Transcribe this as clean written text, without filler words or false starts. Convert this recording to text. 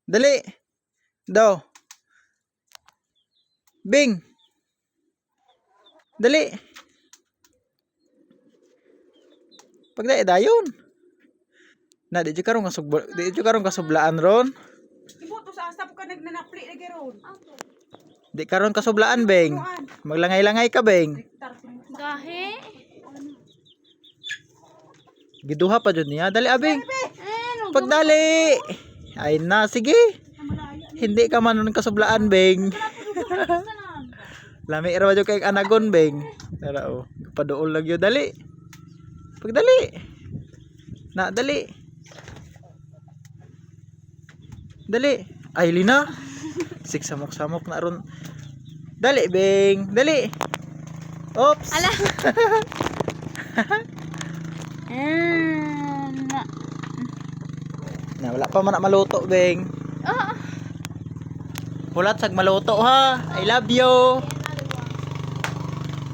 Dali. Daw. Bing. Dali. Pagdai dayon. Na di jud karong kasublaan ron. Ibo to sa asap ka nagnanapli na geron. Di karon kasublaan, Beng. Maglangay-langay ka, Beng. Gahe. Giduha pa jud niya. Dali, abing. Ano? Pagdali. Ay na, sige. Hindi ka man nun kasublaan, Beng. Lami ra jud kay anagon, Beng. Tara oh, paduol lang yun. Dali. Pagdali. Na, dali. Dali. Ay, lina. Sik samok-samok na ron. Dali, Beng. Dali. Oops. Ala. Na, wala pa man na maluto, Beng. Oh. Hulat sag maluto, ha. I love you.